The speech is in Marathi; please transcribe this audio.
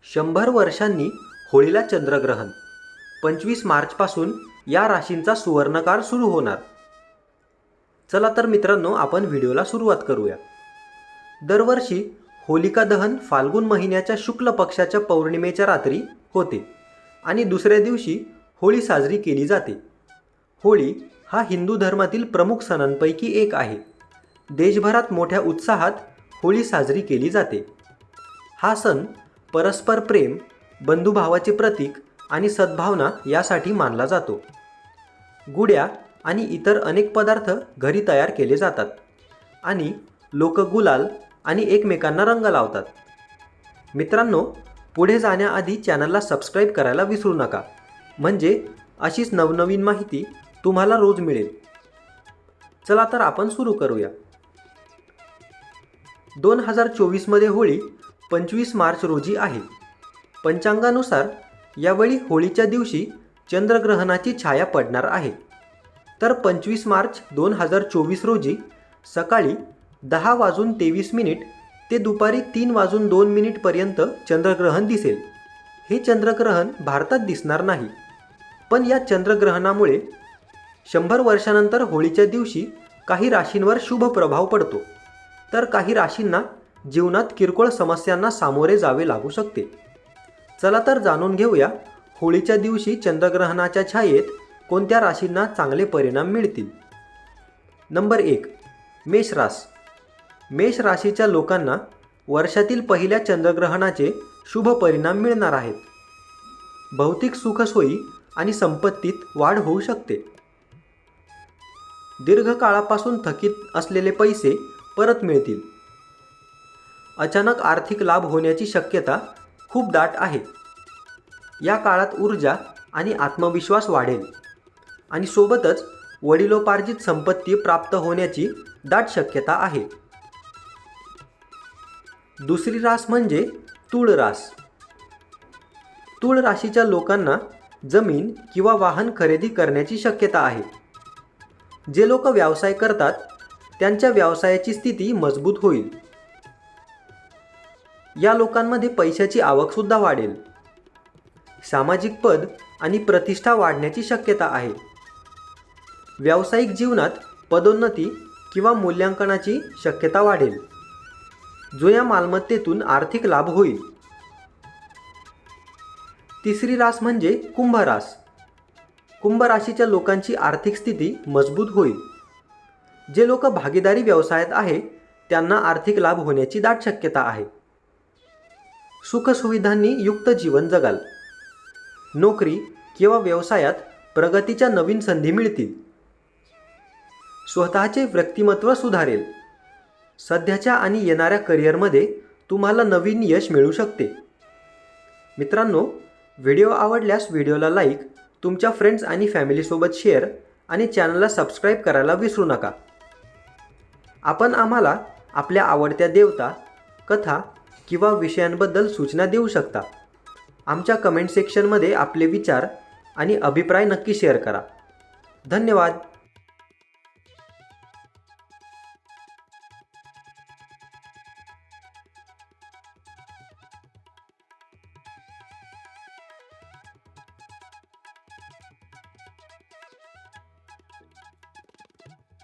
100 वर्षांनी होळीला चंद्रग्रहण. 25 मार्चपासून या राशींचा सुवर्णकाळ सुरू होणार. चला तर मित्रांनो, आपण व्हिडिओला सुरुवात करूया. दरवर्षी होलिका दहन फाल्गुन महिन्याच्या शुक्ल पक्षाच्या पौर्णिमेच्या रात्री होते आणि दुसऱ्या दिवशी होळी साजरी केली जाते. होळी हा हिंदू धर्मातील प्रमुख सणांपैकी एक आहे. देशभरात मोठ्या उत्साहात होळी साजरी केली जाते. हा सण परस्पर प्रेम, बंधुभावाचे प्रतीक आणि सद्भावना यासाठी मानला जातो. गुड्या आणि इतर अनेक पदार्थ घरी तयार केले जातात आणि लोक गुलाल आणि एकमेकांना रंग लावतात. मित्रांनो, पुढे जाण्याआधी चॅनलला सबस्क्राईब करायला विसरू नका, म्हणजे अशीच नवनवीन माहिती तुम्हाला रोज मिळेल. चला तर आपण सुरू करूया. 2024 मध्ये होळी 25 मार्च रोजी आहे. पंचांगानुसार यावेळी होळीच्या दिवशी चंद्रग्रहणाची छाया पडणार आहे. तर 25 मार्च 2024 रोजी सकाळी 10:23 ते दुपारी 3:02 पर्यंत चंद्रग्रहण दिसेल. हे चंद्रग्रहण भारतात दिसणार नाही, पण या चंद्रग्रहणामुळे 100 वर्षानंतर होळीच्या दिवशी काही राशींवर शुभ प्रभाव पडतो, तर काही राशींना जीवनात किरकोळ समस्यांना सामोरे जावे लागू शकते. चला तर जाणून घेऊया होळीच्या दिवशी चंद्रग्रहणाच्या छायेत कोणत्या राशींना चांगले परिणाम मिळतील. नंबर 1, मेष रास. मेष राशीच्या लोकांना वर्षातील पहिल्या चंद्रग्रहणाचे शुभ परिणाम मिळणार आहेत. भौतिक सुखसोयी आणि संपत्तीत वाढ होऊ शकते. दीर्घकाळापासून थकीत असलेले पैसे परत मिळतील. अचानक आर्थिक लाभ होण्याची शक्यता खूप दाट आहे. या काळात ऊर्जा आणि आत्मविश्वास वाढेल आणि सोबतच वडिलोपार्जित संपत्ती प्राप्त होण्याची दाट शक्यता आहे. दुसरी रास म्हणजे तूळ रास. तूळ राशीच्या लोकांना जमीन किंवा वाहन खरेदी करण्याची शक्यता आहे. जे लोक व्यवसाय करतात त्यांच्या व्यवसायाची स्थिती मजबूत होईल. या लोकांमध्ये पैशाची आवकसुद्धा वाढेल. सामाजिक पद आणि प्रतिष्ठा वाढण्याची शक्यता आहे. व्यावसायिक जीवनात पदोन्नती किंवा मूल्यांकनाची शक्यता वाढेल. जुन्या मालमत्तेतून आर्थिक लाभ होईल. तिसरी रास म्हणजे कुंभ रास. कुंभ राशीच्या लोकांची आर्थिक स्थिती मजबूत होईल. जे लोक भागीदारी व्यवसायात आहे त्यांना आर्थिक लाभ होण्याची दाट शक्यता आहे. सुखसुविधांनी युक्त जीवन जगाल. नोकरी किंवा व्यवसायात प्रगतीच्या नवीन संधी मिळतील. स्वतःचे व्यक्तिमत्व सुधारेल. सध्याच्या आणि येणाऱ्या करिअरमध्ये तुम्हाला नवीन यश मिळू शकते. मित्रांनो, व्हिडिओ आवडल्यास व्हिडिओला लाईक, तुमच्या फ्रेंड्स आणि फॅमिलीसोबत शेअर आणि चॅनलला सबस्क्राईब करायला विसरू नका. आपण आम्हाला आपल्या आवडत्या देवता, कथा किंवा विषयांबद्दल सूचना देऊ शकता. आमच्या कमेंट सेक्शनमध्ये आपले विचार आणि अभिप्राय नक्की शेअर करा. धन्यवाद.